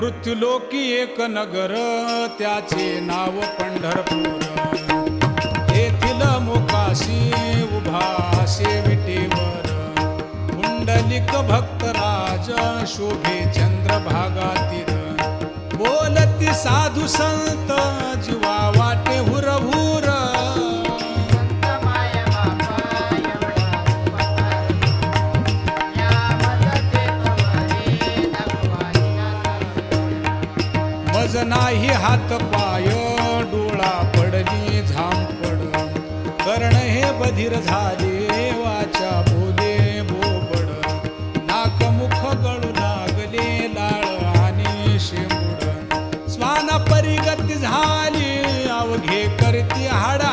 मृत्युलोकी एक नगर त्याचे नाव पंढरपूर. येथील मोकाशी उभा विटेवर पुंडलिक भक्तराज शोभे चंद्रभागातील. बोलती साधू संत जीवा वाटे हुरहुर. मज नाही हात पाय डोळा पडली झांपड. कर्ण हे बधीर झाले वाचा बोले बोबड. नाक मुख गळू लागले लाळ आणि शेंबूड. श्वाना परिगती झाली अवघे करती हाडा